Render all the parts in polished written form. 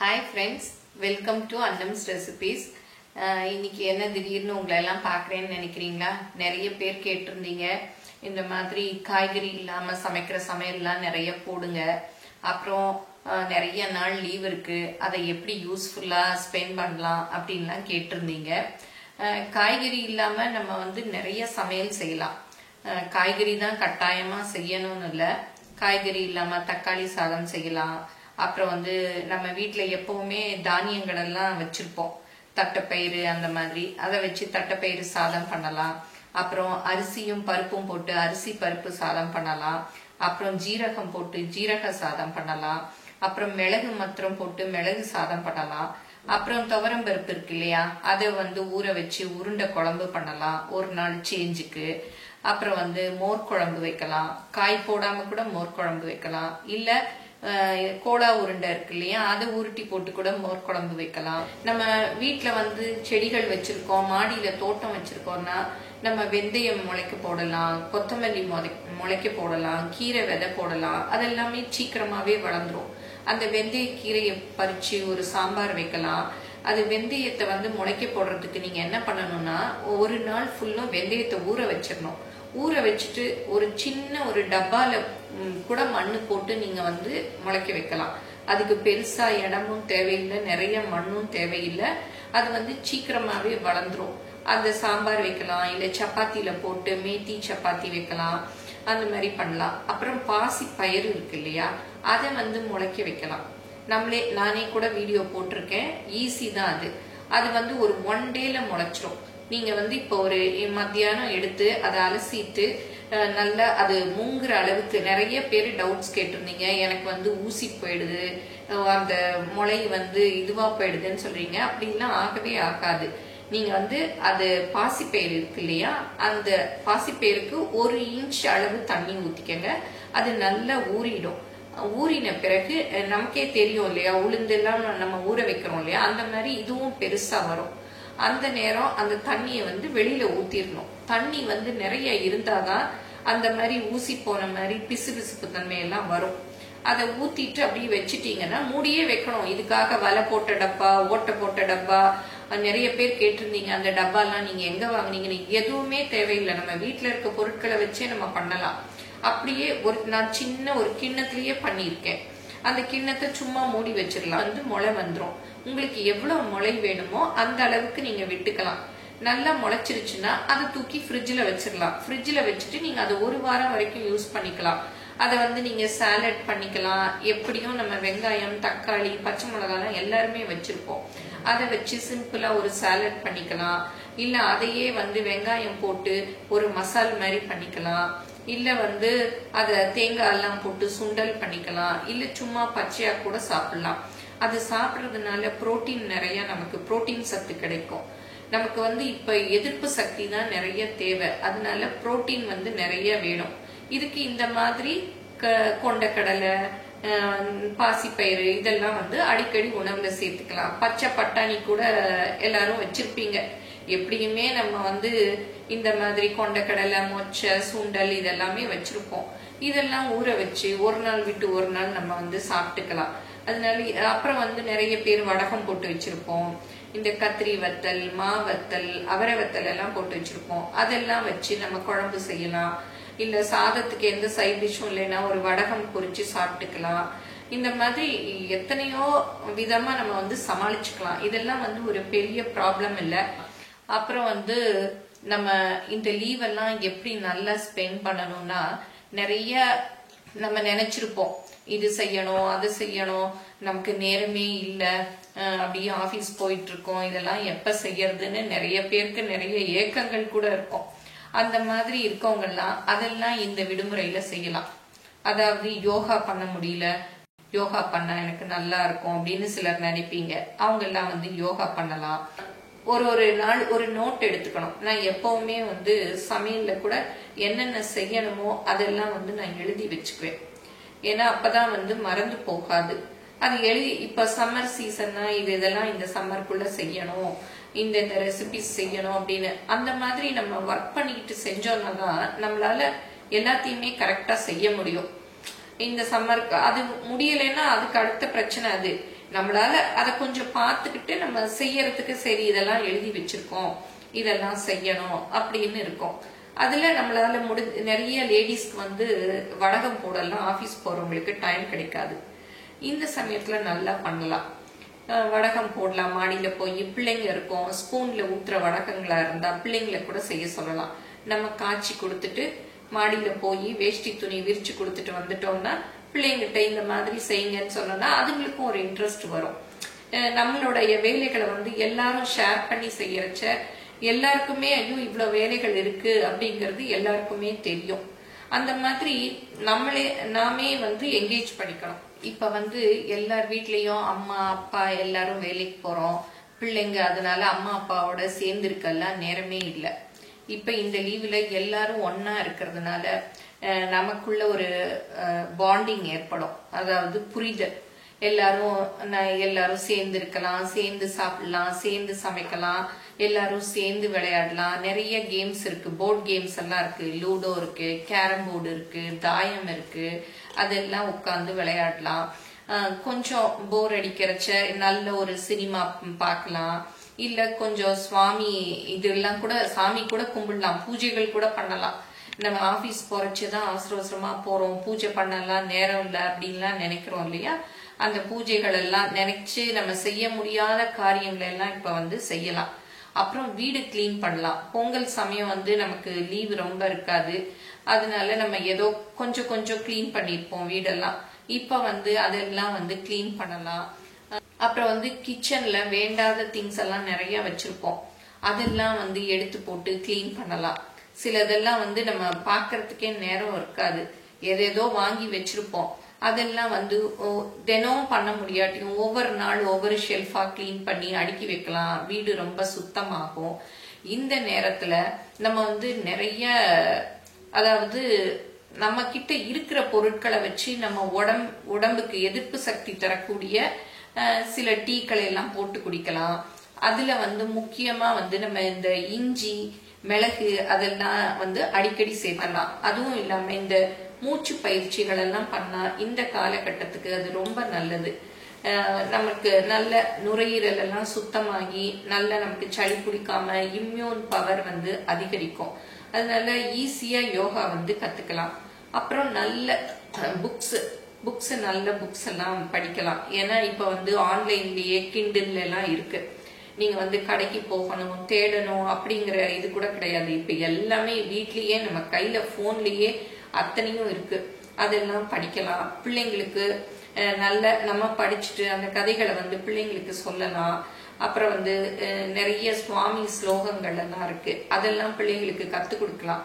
Hi friends, welcome to Annam's recipes. இன்னைக்கு என்ன திடீர்னு உங்களை எல்லாம் பார்க்குறேன்னு நினைக்கிறீங்களா? நிறைய பேர் கேட்டிருந்தீங்க, இந்த மாதிரி காய்கறி இல்லாமல் சமைக்கிற சமையல்லாம் நிறைய போடுங்க, அப்புறம் நிறைய நாள் லீவ் இருக்கு, அதை எப்படி யூஸ்ஃபுல்லாக ஸ்பெண்ட் பண்ணலாம் அப்படின்லாம் கேட்டிருந்தீங்க. காய்கறி இல்லாமல் நம்ம வந்து நிறைய சமையல் செய்யலாம். காய்கறி தான் கட்டாயமாக செய்யணும்னு இல்லை, காய்கறி இல்லாமல் தக்காளி சாதம் செய்யலாம். அப்புறம் வந்து நம்ம வீட்டில் எப்பவுமே தானியங்கள் எல்லாம் வச்சிருப்போம், தட்டைப்பயிறு அந்த மாதிரி, அதை வச்சு தட்டைப்பயிறு சாதம் பண்ணலாம். அப்புறம் அரிசியும் பருப்பும் போட்டு அரிசி பருப்பு சாதம் பண்ணலாம். அப்புறம் ஜீரகம் போட்டு ஜீரக சாதம் பண்ணலாம். அப்புறம் மிளகு மத்திரம் போட்டு மிளகு சாதம் பண்ணலாம். அப்புறம் துவரம் பருப்பு இருக்கு இல்லையா, அதை வந்து ஊற வச்சு உருண்டை குழம்பு பண்ணலாம் ஒரு நாள் சேஞ்சுக்கு. அப்புறம் வந்து மோர் குழம்பு வைக்கலாம், காய் போடாம கூட மோர் குழம்பு வைக்கலாம். இல்ல கோலா உருண்டை இருக்கு இல்லையா, அதை உருட்டி போட்டு கூட மோர் குழம்பு வைக்கலாம். நம்ம வீட்டுல வந்து செடிகள் வச்சிருக்கோம், மாடியில தோட்டம் வச்சிருக்கோம்னா நம்ம வெந்தயம் முளைக்க போடலாம், கொத்தமல்லி முளைக்க போடலாம், கீரை விதை போடலாம். அதெல்லாமே சீக்கிரமாவே வளர்ந்துரும். அந்த வெந்தய கீரையை பறிச்சு ஒரு சாம்பார் வைக்கலாம். அது வெந்தயத்தை வந்து முளைக்க போடுறதுக்கு நீங்க என்ன பண்ணணும்னா, ஒரு நாள் ஃபுல்லும் வெந்தயத்தை ஊற வச்சிடணும். ஊற வச்சுட்டு ஒரு சின்ன ஒரு டப்பால கூட மண்ணு போட்டு நீங்க வந்து முளைக்க வைக்கலாம். அதுக்கு பெருசா இடமும் தேவையில்லை, நிறைய மண்ணும் தேவையில்லை. அது வந்து சீக்கிரமாவே வளர்ந்துரும். அந்த சாம்பார் வைக்கலாம், இல்ல சப்பாத்தில போட்டு மேத்தி சப்பாத்தி வைக்கலாம், அந்த மாதிரி பண்ணலாம். அப்புறம் பாசி பயிறு இருக்கு இல்லையா, அதை வந்து முளைக்க வைக்கலாம். நானே கூட வீடியோ போட்டிருக்கேன், ஈஸி தான் அது. அது வந்து ஒரு 1 டேல முளைச்சிரும். நீங்க வந்து இப்போ ஒரு மத்தியானம் எடுத்து அதை அலசிட்டு நல்லா அது மூங்குற அளவுக்கு, நிறைய பேர் டவுட்ஸ் கேட்டிருந்தீங்க, எனக்கு வந்து ஊசி போயிடுது, அந்த முளை வந்து இதுவா போயிடுதுன்னு சொல்றீங்க. அப்படின்லாம் ஆகவே ஆகாது. நீங்க வந்து அது பாசிப்பயிறு இருக்கு இல்லையா, அந்த பாசிப்பயிருக்கு 1 இன்ச் அளவு தண்ணி ஊத்திக்கங்க. அது நல்லா ஊறிடும். ஊறின பிறகு நமக்கே தெரியும் இல்லையா, உளுந்தெல்லாம் நம்ம ஊற வைக்கிறோம் இல்லையா, அந்த மாதிரி இதுவும் பெருசா வரும். அந்த நேரம் அந்த தண்ணியை வந்து வெளியில ஊத்திடணும். தண்ணி வந்து நிறைய இருந்தாதான் அந்த மாதிரி ஊசி போன மாதிரி பிசு பிசுப்பு தன்மை எல்லாம் வரும். அதை ஊத்திட்டு அப்படியே வச்சுட்டீங்கன்னா, மூடியே வைக்கணும். இதுக்காக வலை போட்ட டப்பா, ஓட்டை போட்ட டப்பா, நிறைய பேர் கேட்டிருந்தீங்க, அந்த டப்பாலாம் நீங்க எங்க வாங்குனீங்கன்னு. எதுவுமே தேவையில்லை, நம்ம வீட்டுல இருக்க பொருட்களை வச்சே நம்ம பண்ணலாம். அப்படியே நான் சின்ன ஒரு கிண்ணத்திலேயே பண்ணியிருக்கேன். அந்த கிண்ணத்தை சும்மா மூடி வச்சிடலாம், வந்து முளை வந்துடும். உங்களுக்கு எவ்வளவு முளை வேணுமோ அந்த அளவுக்கு நீங்க விட்டுக்கலாம். நல்லா முளைச்சிருச்சுன்னா அதை தூக்கி ஃப்ரிட்ஜில் வச்சிடலாம். ஃப்ரிட்ஜில் வச்சுட்டு நீங்க அதை 1 வாரம் வரைக்கும் யூஸ் பண்ணிக்கலாம். அதை வந்து நீங்க சாலட் பண்ணிக்கலாம். எப்படியும் நம்ம வெங்காயம், தக்காளி, பச்சை மிளகாலாம் எல்லாருமே வச்சிருப்போம். அதை வச்சு சிம்பிளா ஒரு சாலட் பண்ணிக்கலாம். இல்ல அதையே வந்து வெங்காயம் போட்டு ஒரு மசால் மாதிரி பண்ணிக்கலாம். இல்ல வந்து அத தேங்காய் எல்லாம் போட்டு சுண்டல் பண்ணிக்கலாம். இல்ல சும்மா பச்சையா கூட சாப்பிடலாம். அது சாப்பிடுறதுனால புரோட்டீன் நிறைய, நமக்கு புரோட்டீன் சத்து கிடைக்கும். நமக்கு வந்து இப்ப எதிர்ப்பு சக்தி தான் நிறைய தேவை, அதனால புரோட்டீன் வந்து நிறைய வேணும். இதுக்கு இந்த மாதிரி கொண்டக்கடலை, பாசிப்பயிறு இதெல்லாம் வந்து அடிக்கடி உணவுல சேர்த்துக்கலாம். பச்சை பட்டாணி கூட எல்லாரும் வச்சிருப்பீங்க. எப்படியுமே நம்ம வந்து இந்த மாதிரி கொண்டக்கடலை, மொச்சை, சுண்டல் இதெல்லாமே வச்சிருப்போம். இதெல்லாம் ஊற வச்சு ஒரு நாள் விட்டு ஒரு நாள் நம்ம வந்து சாப்பிட்டுக்கலாம். அதனால அப்புறம் வந்து நிறைய பேர் வடகம் போட்டு வச்சிருப்போம். இந்த கத்திரி வத்தல், மா வத்தல், அவரை வத்தல் எல்லாம் போட்டு வச்சிருப்போம். அதெல்லாம் வச்சு நம்ம குழம்பு செய்யலாம். இல்ல சாதத்துக்கு எந்த சைட் டிஷ்ஷும் இல்லைன்னா ஒரு வடகம் பொரிச்சு சாப்பிட்டுக்கலாம். இந்த மாதிரி எத்தனையோ விதமா நம்ம வந்து சமாளிச்சுக்கலாம். இதெல்லாம் வந்து ஒரு பெரிய ப்ராப்ளம் இல்லை. அப்புறம் வந்து நம்ம இந்த லீவ் எல்லாம் எப்படி நல்லா ஸ்பெண்ட் பண்ணணும்னா, நிறைய நம்ம நினைச்சிருப்போம், இது செய்யணும் அது செய்யணும், நமக்கு நேரமே இல்லை, அப்படியே ஆபீஸ் போயிட்டு இருக்கோம், இதெல்லாம் எப்ப செய்யறதுன்னு நிறைய பேருக்கு நிறைய ஏக்கங்கள் கூட இருக்கும். அந்த மாதிரி இருக்கவங்க எல்லாம் அதெல்லாம் இந்த விடுமுறையில செய்யலாம். அதாவது யோகா பண்ண முடியல, யோகா பண்ணா எனக்கு நல்லா இருக்கும் அப்படின்னு சிலர் நினைப்பீங்க. அவங்க எல்லாம் வந்து யோகா பண்ணலாம். ஒரு நாள் ஒரு நோட் எடுத்துக்கணும். நான் எப்பவுமே வந்து சமையல்ல கூட என்னென்ன செய்யணுமோ அதெல்லாம் வந்து நான் எழுதி வச்சுக்குவேன். ஏன்னா அப்பதான் வந்து மறந்து போகாது. அது இப்ப சம்மர் சீசன்னா இதெல்லாம் இந்த சம்மருக்குள்ள செய்யணும், இந்த ரெசிபிஸ் செய்யணும் அப்படின்னு அந்த மாதிரி நம்ம ஒர்க் பண்ணிக்கிட்டு செஞ்சோம்னா தான் நம்மளால எல்லாத்தையுமே கரெக்டா செய்ய முடியும். இந்த சம்மருக்கு அது முடியலைன்னா அதுக்கு அடுத்த பிரச்சனை அது. நம்மளால அதை கொஞ்சம் பார்த்துக்கிட்டு நம்ம செய்யறதுக்கு சரி இதெல்லாம் எழுதி வச்சிருக்கோம், இதெல்லாம் செய்யணும் அப்படின்னு இருக்கும். அதுல நம்மளால நிறைய லேடிஸ்க்கு வந்து வடகம் போடலாம், ஆபீஸ் போறவங்களுக்கு டைம் கிடைக்காது. இந்த சமயத்துல நல்லா பண்ணலாம், வடகம் போடலாம். மாடியில போய் பிள்ளைங்க இருக்கும், ஸ்பூன்ல ஊத்துற வடகங்களா இருந்தா பிள்ளைங்களை கூட செய்ய சொல்லலாம். நம்ம காய்ச்சி கொடுத்துட்டு மாடியில போய் வேஷ்டி துணி விரிச்சு கொடுத்துட்டு வந்துட்டோம்னா பிள்ளைங்கிட்ட இந்த மாதிரி செய்யுங்கன்னு சொன்னோம்னா அதுங்களுக்கும் ஒரு இன்ட்ரெஸ்ட் வரும். நம்மளுடைய வேலைகளை வந்து எல்லாரும் ஷேர் பண்ணி செய்யறச்ச எல்லாருக்குமே ஐயோ இவ்வளவு வேலைகள் இருக்கு அப்படிங்கிறது எல்லாருக்குமே தெரியும். அந்த மாதிரி நாமே வந்து என்கேஜ் பண்ணிக்கணும். இப்ப வந்து எல்லார் வீட்லயும் அம்மா அப்பா எல்லாரும் வேலைக்கு போறோம், பிள்ளைங்க அதனால அம்மா அப்பாவோட சேர்ந்து இருக்கெல்லாம் நேரமே இல்லை. இப்ப இந்த லீவுல எல்லாரும் ஒன்னா இருக்கிறதுனால நமக்குள்ள ஒரு பாண்டிங் ஏற்படும், அதாவது புரிதல். எல்லாரும் சேர்ந்து இருக்கலாம், சேர்ந்து சாப்பிடலாம், சேர்ந்து சமைக்கலாம், எல்லாரும் சேர்ந்து விளையாடலாம். நிறைய கேம்ஸ் இருக்கு, போர்டு கேம்ஸ் எல்லாம் இருக்கு, லூடோ இருக்கு, கேரம் போர்டு இருக்கு, தாயம் இருக்கு, அதெல்லாம் உட்காந்து விளையாடலாம். கொஞ்சம் போர் அடிக்கிறச்ச நல்ல ஒரு சினிமா பார்க்கலாம், இல்ல கொஞ்சம் சுவாமி இதெல்லாம் கூட சாமி கூட கும்பிடலாம், பூஜைகள் கூட பண்ணலாம். நம்ம ஆபீஸ் போறச்சுதான் அவசர அவசரமா போறோம், பூஜை பண்ணலாம் நேரம் இல்லை அப்படின்லாம் நினைக்கிறோம் இல்லையா? அந்த பூஜைகள் எல்லாம் நினைச்சு நம்ம செய்ய முடியாத காரியங்களை எல்லாம் இப்ப வந்து செய்யலாம். அப்புறம் வீடு கிளீன் பண்ணலாம். பொங்கல் சமயம் வந்து நமக்கு லீவு ரொம்ப இருக்காது, அதனால நம்ம ஏதோ கொஞ்சம் கொஞ்சம் கிளீன் பண்ணிருப்போம் வீடெல்லாம். இப்ப வந்து அதெல்லாம் வந்து கிளீன் பண்ணலாம். அப்புறம் வந்து கிச்சன்ல வேண்டாத திங்ஸ் எல்லாம் நிறைய வச்சிருப்போம், அதெல்லாம் வந்து எடுத்து போட்டு கிளீன் பண்ணலாம். சிலதெல்லாம் வந்து நம்ம பாக்குறதுக்கே நேரம் இருக்காது, ஏதேதோ வாங்கி வச்சிருப்போம், அதெல்லாம் வந்து தினம் பண்ண முடியாட்டியும் ஒவ்வொரு நாள் ஒவ்வொரு ஷெல்ஃபா கிளீன் பண்ணி அடுக்கி வைக்கலாம், வீடு ரொம்ப சுத்தமாகும். இந்த நேரத்துல நம்ம வந்து நிறைய, அதாவது நம்ம கிட்ட இருக்கிற பொருட்களை வச்சு நம்ம உடம்புக்கு எதிர்ப்பு சக்தி தரக்கூடிய சில டீக்களை எல்லாம் போட்டு குடிக்கலாம். அதுல வந்து முக்கியமா வந்து நம்ம இந்த இஞ்சி மிளகு அதெல்லாம் வந்து அடிக்கடி சேர்க்கலாம். அதுவும் இல்லாம இந்த மூச்சு பயிற்சிகள் எல்லாம் பண்ணா இந்த காலகட்டத்துக்கு அது ரொம்ப நல்லது. நமக்கு நல்ல நுரையீரல் எல்லாம் சுத்தமாகி நல்ல நமக்கு சளி பிடிக்காம இம்யூன் பவர் வந்து அதிகரிக்கும். அதனால ஈஸியா யோகா வந்து கத்துக்கலாம். அப்புறம் நல்ல புக்ஸ் நல்ல புக்ஸ் எல்லாம் படிக்கலாம். ஏன்னா இப்ப வந்து ஆன்லைன்லயே கிண்டில் எல்லாம் இருக்கு, நீங்க வந்து கடைக்கு போகணும் தேடணும் அப்படிங்கிற இது கூட கிடையாது. இப்ப எல்லாமே வீட்லயே நம்ம கையில போன்லயே அத்தனையும் இருக்கு, அதெல்லாம் படிக்கலாம். பிள்ளைங்களுக்கு நல்ல நம்ம படிச்சுட்டு அந்த கதைகளை வந்து பிள்ளைங்களுக்கு சொல்லலாம். அப்புறம் வந்து நிறைய சுவாமி ஸ்லோகங்கள் எல்லாம் இருக்கு, அதெல்லாம் பிள்ளைங்களுக்கு கத்து கொடுக்கலாம்.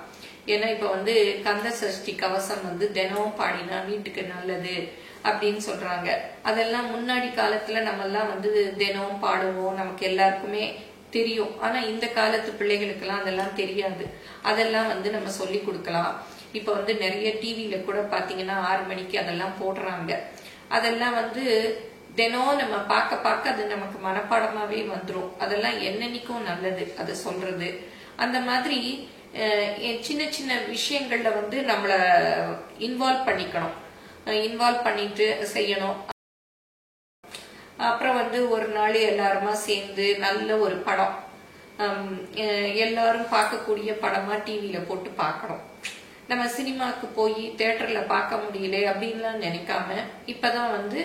ஏன்னா இப்ப வந்து கந்த சஷ்டி கவசம் வந்து தினமும் பாடினா வீட்டுக்கு நல்லது அப்படின்னு சொல்றாங்க. அதெல்லாம் முன்னாடி காலத்துல நம்ம எல்லாம் வந்து தினமும் பாடுவோம், நமக்கு எல்லாருக்குமே தெரியும். ஆனா இந்த காலத்து பிள்ளைகளுக்கு எல்லாம் அதெல்லாம் தெரியாது, அதெல்லாம் வந்து நம்ம சொல்லி கொடுக்கலாம். இப்ப வந்து நிறைய டிவில கூட பாத்தீங்கன்னா 6 மணிக்கு அதெல்லாம் போடுறாங்க. அதெல்லாம் வந்து தினம் நம்ம பார்க்க அது நமக்கு மனப்பாடமாவே வந்துரும். அதெல்லாம் என்னன்னைக்கும் நல்லது அது சொல்றது. அந்த மாதிரி சின்ன சின்ன விஷயங்கள்ல வந்து நம்மள இன்வால்வ் பண்ணிட்டு செய்யணும். அப்புறம் வந்து ஒரு நாள் எல்லாருமா சேர்ந்து நல்ல ஒரு படம், எல்லாரும் பார்க்கக்கூடிய படமா டிவில போட்டு பார்க்கணும். நம்ம சினிமாக்கு போய் தியேட்டர்ல பார்க்க முடியல அப்படின்லாம் நினைக்காம இப்பதான் வந்து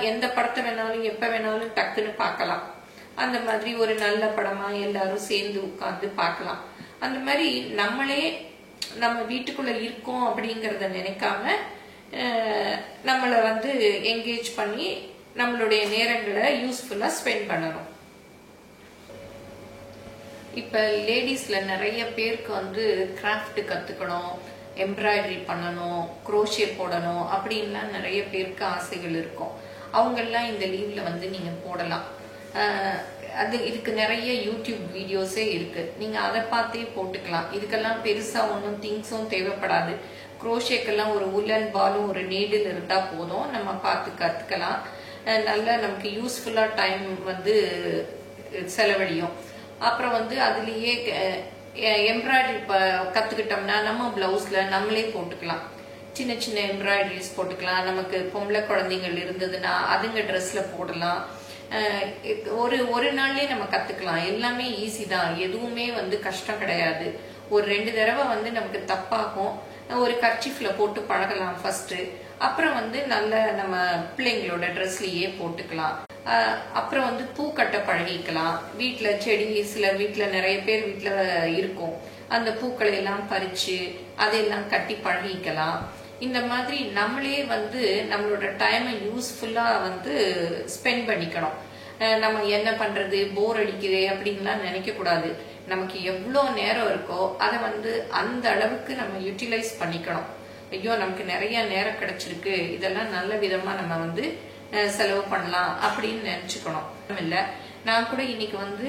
எந்த படத்தை வேணாலும் எப்ப வேணாலும் டக்குன்னு பார்க்கலாம். அந்த மாதிரி ஒரு நல்ல படமா எல்லாரும் சேர்ந்து உட்கார்ந்து பார்க்கலாம். அந்த மாதிரி நம்மளே நம்ம வீட்டுக்குள்ள இருக்கோம் அப்படிங்கறத நினைக்காம நம்மள வந்து என்கேஜ் பண்ணி நம்மளுடைய நேரங்களை யூஸ்ஃபுல்லா ஸ்பெண்ட் பண்ணணும். இப்ப லேடிஸ்ல நிறைய பேருக்கு வந்து கிராஃப்ட் கத்துக்கணும், எம்ப்ராய்டரி பண்ணணும், குரோஷே போடணும் அப்படின்லாம் நிறைய பேருக்கு ஆசைகள் இருக்கும். அவங்கெல்லாம் இந்த லீவ்ல வந்து நீங்க போடலாம். இதுக்கு நிறைய யூடியூப் வீடியோஸே இருக்கு, நீங்க அதை பார்த்தே போட்டுக்கலாம். இதுக்கெல்லாம் பெருசா ஒன்றும் திங்ஸும் தேவைப்படாது. குரோஷேக்கெல்லாம் ஒரு உலன் பாலும் ஒரு நீடில் இருந்தா போதும், நம்ம பார்த்து கத்துக்கலாம். நல்லா நமக்கு யூஸ்ஃபுல்லா டைம் வந்து செலவழியும். அப்புறம் வந்து அதுலயே எம்ப்ராய்டரி கத்துக்கிட்டோம்னா நம்ம பிளவுஸ்ல நம்மளே போட்டுக்கலாம். சின்ன சின்ன எம்ப்ராய்டரிஸ் போட்டுக்கலாம். நமக்கு பொம்பளை குழந்தைகள் இருந்ததுன்னா அதுங்க ட்ரெஸ்ல போடலாம். ஒரு நாள்லயே நம்ம கத்துக்கலாம். எல்லாமே ஈஸி தான், எதுவுமே வந்து கஷ்டம் கிடையாது. ஒரு 2 தடவை வந்து நமக்கு தப்பாகும். ஒரு கர்ச்சீஃப்ல போட்டு பழகலாம் ஃபர்ஸ்ட். அப்புறம் வந்து நல்ல நம்ம பிள்ளைங்களோட ட்ரெஸ்லயே போட்டுக்கலாம். அப்புறம் வந்து பூ கட்ட பழகிக்கலாம். வீட்டுல செடி, சிலர் வீட்டுல நிறைய பேர் வீட்டுல இருக்கும், அந்த பூக்களை எல்லாம் பறிச்சு அதையெல்லாம் கட்டி பழகிக்கலாம். இந்த மாதிரி நம்மளே வந்து நம்மளோட டைமை யூஸ்ஃபுல்லா வந்து ஸ்பெண்ட் பண்ணிக்கணும். நம்ம என்ன பண்றது, போர் அடிக்குது அப்படின்லாம் நினைக்க கூடாது. நமக்கு எவ்வளவு நேரம் இருக்கோ அதை வந்து அந்த அளவுக்கு நம்ம யூட்டிலைஸ் பண்ணிக்கணும். ஐயோ நமக்கு நிறைய நேரம் கிடைச்சிருக்கு, இதெல்லாம் நல்ல விதமா நம்ம வந்து செலவு பண்ணலாம் அப்படின்னு நினைச்சுக்கணும். இல்ல, நான் கூட இன்னைக்கு வந்து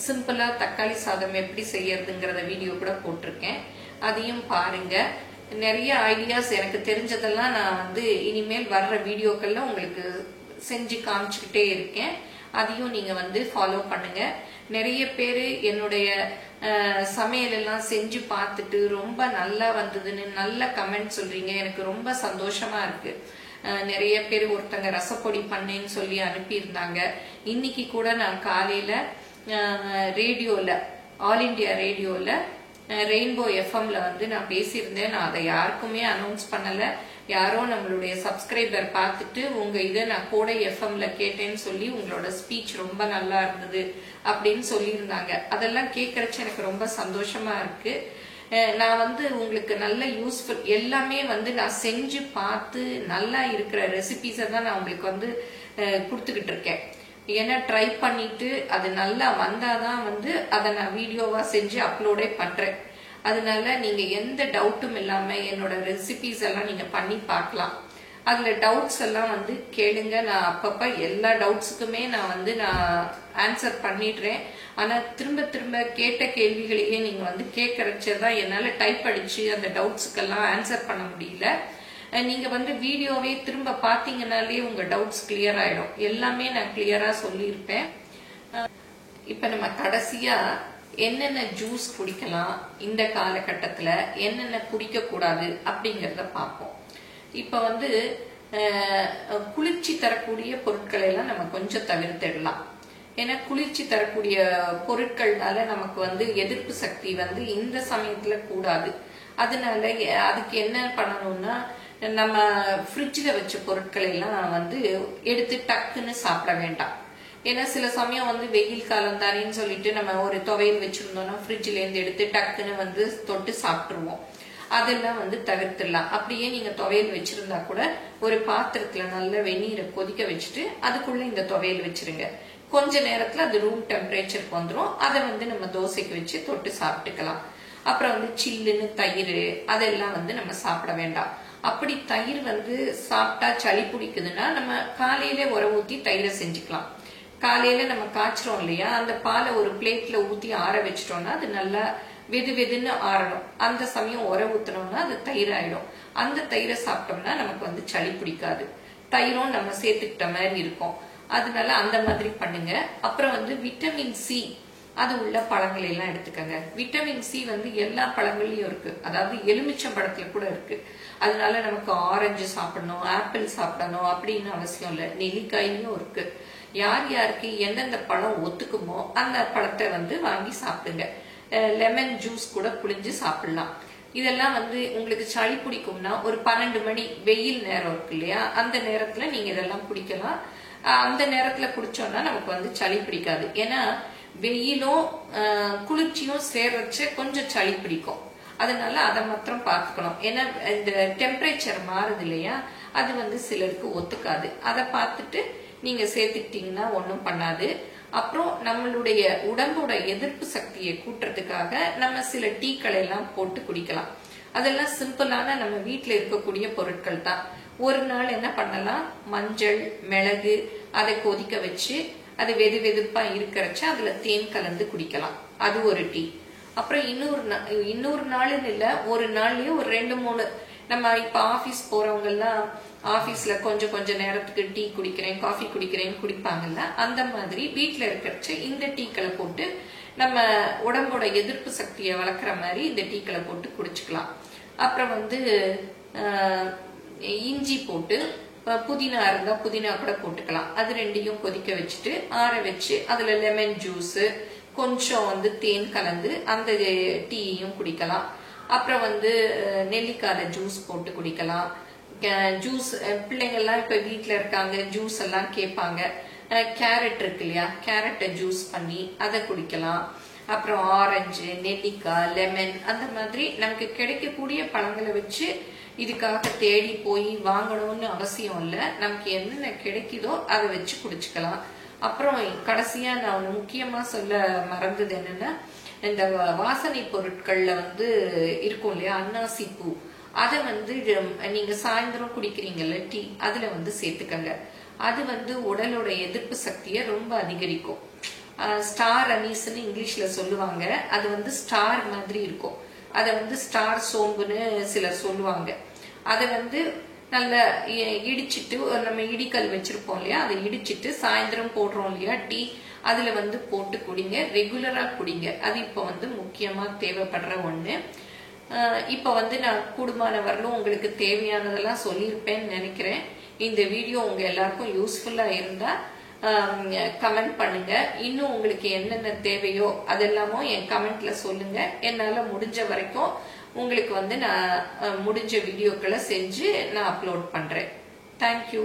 சிம்பிளா தக்காளி சாதம் எப்படி செய்யறதுங்கிறத வீடியோ கூட போட்டிருக்கேன், அதையும் பாருங்க. நிறைய ஐடியாஸ் எனக்கு தெரிஞ்சதெல்லாம் நான் வந்து இனிமேல் வர்ற வீடியோக்கள்ல உங்களுக்கு செஞ்சு காமிச்சுக்கிட்டே இருக்கேன். அதையும் நீங்க வந்து ஃபாலோ பண்ணுங்க. நிறைய பேரு என்னுடைய சமையல் எல்லாம் செஞ்சு பார்த்துட்டு ரொம்ப நல்லா வந்ததுன்னு நல்ல கமெண்ட் சொல்றீங்க. எனக்கு ரொம்ப சந்தோஷமா இருக்கு. நிறைய பேர் ஒருத்தங்க ரசப்பொடி பண்ணேன்னு சொல்லி அனுப்பியிருந்தாங்க. இன்னைக்கு கூட நான் காலையில ரேடியோல, ஆல் இண்டியா ரேடியோல ரெயின்போ எஃப்எம்ல வந்து நான் பேசியிருந்தேன். நான் அதை யாருக்குமே அனௌன்ஸ் பண்ணல. யாரோ நம்மளுடைய சப்ஸ்கிரைபர் பார்த்துட்டு உங்க இதை நான் கோடை எஃப்எம்ல கேட்டேன்னு சொல்லி உங்களோட ஸ்பீச் ரொம்ப நல்லா இருந்தது அப்படின்னு சொல்லியிருந்தாங்க. அதெல்லாம் கேட்கறச்சு எனக்கு ரொம்ப சந்தோஷமா இருக்கு. நான் வந்து உங்களுக்கு நல்ல யூஸ்ஃபுல் எல்லாமே வந்து நான் செஞ்சு பார்த்து நல்லா இருக்கிற ரெசிபிஸை தான் நான் உங்களுக்கு வந்து கொடுத்துக்கிட்டு இருக்கேன். ஏன்னா ட்ரை பண்ணிட்டு அது நல்லா வந்தாதான் வந்து அதை நான் வீடியோவா செஞ்சு அப்லோடே பண்றேன். அதனால நீங்க எந்த டவுட்டும் இல்லாம என்னோட ரெசிபிஸ் எல்லாம் நீங்க பண்ணி பார்க்கலாம். அதுல டவுட்ஸ் எல்லாம் வந்து கேளுங்க. நான் அப்பப்ப எல்லா டவுட்ஸுக்குமே நான் வந்து ஆன்சர் பண்ணிடுறேன். ஆனா திரும்ப திரும்ப கேட்ட கேள்விகளையே நீங்க வந்து கேட்கறச்சதான் என்னால டைப் அடிச்சு அந்த டவுட்ஸுக்கெல்லாம் ஆன்சர் பண்ண முடியல. நீங்க வந்து வீடியோவே திரும்ப பாத்தீங்கன்னாலே உங்க டவுட்ஸ் கிளியர் ஆயிடும். எல்லாமே நான் கிளியரா சொல்லியிருப்பேன். இப்ப நம்ம கடைசியா என்னென்ன ஜூஸ் குடிக்கலாம், இந்த காலகட்டத்துல என்னென்ன குடிக்க கூடாது அப்படிங்கறத பார்ப்போம். இப்ப வந்து குளிர்ச்சி தரக்கூடிய பொருட்களை எல்லாம் நம்ம கொஞ்சம் தவிர்த்திடலாம். ஏன்னா குளிர்ச்சி தரக்கூடிய பொருட்கள்னால நமக்கு வந்து எதிர்ப்பு சக்தி வந்து இந்த சமயத்துல கூடாது. அதனால அதுக்கு என்ன பண்ணணும்னா, நம்ம ஃப்ரிட்ஜில் வச்ச பொருட்களை எல்லாம் வந்து எடுத்து டக்குன்னு சாப்பிட வேண்டாம். ஏன்னா சில சமயம் வந்து வெயில் காலம் தானேன்னு சொல்லிட்டு நம்ம ஒரு துவையல் வச்சிருந்தோம்னா ஃப்ரிட்ஜ்ல இருந்து எடுத்து டக்குன்னு வந்து தொட்டு சாப்பிட்டுருவோம். அதெல்லாம் வந்து தவிர்த்துடலாம். அப்படியே நீங்க துவையல் வச்சிருந்தா கூட ஒரு பாத்திரத்துல நல்ல வெந்நீரை கொதிக்க வச்சுட்டு அதுக்குள்ள இந்த துவையல் வச்சிருங்க. கொஞ்ச நேரத்துல அது ரூம் டெம்பரேச்சருக்கு வந்துடும். அதை வந்து நம்ம தோசைக்கு வச்சு தொட்டு சாப்பிட்டுக்கலாம். அப்புறம் வந்து சில்லுன்னு தயிர் அதெல்லாம் வந்து நம்ம சாப்பிட வேண்டாம். அப்படி தயிர் வந்து சாப்பிட்டா சளி பிடிக்குதுன்னா நம்ம காலையில உர ஊத்தி தயிரை செஞ்சுக்கலாம். காலையில நம்ம காய்ச்சிரோம் இல்லையா, அந்த பாலை ஒரு பிளேட்ல ஊத்தி ஆற வச்சிட்டோம்னா அது நல்லா வெது வெதுன்னு ஆறணும். அந்த சமயம் உர ஊத்தணும்னா அது தயிர் ஆயிடும். அந்த தயிரை சாப்பிட்டோம்னா நமக்கு வந்து சளி பிடிக்காது, தயிரும் நம்ம சேர்த்துக்கிட்ட மாதிரி இருக்கும். அதனால அந்த மாதிரி பண்ணுங்க. அப்புறம் வந்து விட்டமின் சி அது உள்ள பழங்களை எல்லாம் எடுத்துக்கங்க. விட்டமின் சி வந்து எல்லா பழங்கள்லயும் இருக்கு, அதாவது எலுமிச்சம் பழத்துல கூட இருக்கு. அதனால நமக்கு ஆரஞ்சு சாப்பிடணும், ஆப்பிள் சாப்பிடணும் அப்படின்னு அவசியம் இல்லை. நெல்லிக்காயிலும் இருக்கு. யார் யாருக்கு எந்தெந்த பழம் ஒத்துக்குமோ அந்த பழத்தை வந்து வாங்கி சாப்பிடுங்க. லெமன் ஜூஸ் கூட புளிஞ்சு சாப்பிடலாம். இதெல்லாம் வந்து உங்களுக்கு சளி பிடிக்கும்னா ஒரு 12 மணி வெயில் நேரம் இருக்கு இல்லையா, அந்த நேரத்துல நீங்க இதெல்லாம் குடிக்கலாம். அந்த நேரத்துல குடிச்சோம்னா நமக்கு வந்து சளி பிடிக்காது. ஏன்னா வெயிலும் குளிர்ச்சியும் சேர்றச்ச கொஞ்சம் சளி பிடிக்கும். அதனால அதை மாத்திரம் பார்த்துக்கணும். ஏன்னா இந்த டெம்பரேச்சர் மாறுது இல்லையா, அது வந்து சிலருக்கு ஒத்துக்காது. அதை பார்த்துட்டு நீங்க சேர்த்துக்கிட்டீங்கன்னா ஒன்றும் பண்ணாது. அப்புறம் நம்மளுடைய உடம்போட எதிர்ப்பு சக்தியை கூட்டுறதுக்காக நம்ம சில டீக்களை எல்லாம் போட்டு குடிக்கலாம். அதெல்லாம் சிம்பிளான நம்ம வீட்டுல இருக்கக்கூடிய பொருட்கள் தான். ஒரு நாள் என்ன பண்ணலாம், மஞ்சள் மிளகு அதை கொதிக்க வச்சு அது வெது வெதுப்பா இருக்கிறச்ச அதுல தேன் கலந்து குடிக்கலாம். அது ஒரு டீ. அப்புறம் இன்னொரு நாளுன்னு இல்ல, ஒரு நாள்லயே ஒரு 2-3 நம்ம இப்ப ஆபீஸ் போறவங்க எல்லாம் ஆபீஸ்ல கொஞ்சம் நேரத்துக்கு டீ குடிக்கிறேன் காஃபி குடிக்கிறேன்னு குடிப்பாங்கல்ல, அந்த மாதிரி வீட்டுல இருக்கிறச்ச இந்த டீக்களை போட்டு நம்ம உடம்போட எதிர்ப்பு சக்தியை வளர்க்குற மாதிரி இந்த டீக்களை போட்டு குடிச்சுக்கலாம். அப்புறம் வந்து இஞ்சி போட்டு, புதினா இருந்தா புதினா கூட போட்டுக்கலாம். அது ரெண்டையும் கொதிக்க வச்சுட்டு ஆற வச்சு அதுல லெமன் ஜூஸ் கொஞ்சம் தேன் கலந்து அந்த டீயையும் குடிக்கலாம். அப்புறம் நெல்லிக்கால ஜூஸ் போட்டு குடிக்கலாம். ஜூஸ் பிள்ளைங்க எல்லாம் இப்ப வீட்டுல இருக்காங்க, ஜூஸ் எல்லாம் கேட்பாங்க. கேரட் இருக்கு இல்லையா, கேரட்டை ஜூஸ் பண்ணி அதை குடிக்கலாம். அப்புறம் ஆரஞ்சு, நெல்லிக்காய், லெமன் அந்த மாதிரி நமக்கு கிடைக்கக்கூடிய பழங்களை வச்சு இதுக்காக தேடி போய் வாங்கணும்னு அவசியம் இல்லை. நமக்கு என்னென்ன கிடைக்குதோ அதை வச்சு குடிச்சுக்கலாம். அப்புறம் கடைசியா நான் முக்கியமா சொல்ல மறந்தது என்னன்னா, இந்த வாசனை பொருட்கள்ல இருக்கும் இல்லையா, அன்னாசி பூ, அதை நீங்க சாயந்தரம் குடிக்கிறீங்கல்ல டீ, அதுல சேர்த்துக்கங்க. அது உடலோட எதிர்ப்பு சக்தியை ரொம்ப அதிகரிக்கும். ஸ்டார் அனீஸ்ன்னு இங்கிலீஷ்ல சொல்லுவாங்க. அது ஸ்டார் மாதிரி இருக்கும். அதை ஸ்டார் சோம்புன்னு சிலர் சொல்லுவாங்க. அதை நல்லா இடிச்சிட்டு, நம்ம இடிக்கல் வச்சிருப்போம் இல்லையா, அதை இடிச்சிட்டு சாயந்தரம் போடுறோம் இல்லையா டீ, அதுல போட்டு குடிங்க. ரெகுலரா குடிங்க. அது இப்ப முக்கியமா தேவைப்படுற ஒண்ணு. இப்ப நான் கூடுமான வரலும் உங்களுக்கு தேவையானதெல்லாம் சொல்லியிருப்பேன்னு நினைக்கிறேன். இந்த வீடியோ உங்க எல்லாருக்கும் யூஸ்ஃபுல்லா இருந்தா கமெண்ட் பண்ணுங்க. இன்னும் உங்களுக்கு என்னென்ன தேவையோ அதெல்லாமோ என் கமெண்ட்ல சொல்லுங்க. என்னால முடிஞ்ச வரைக்கும் உங்களுக்கு நான் முடிஞ்ச வீடியோக்களை செஞ்சு நான் அப்லோட் பண்றேன். தேங்க்யூ.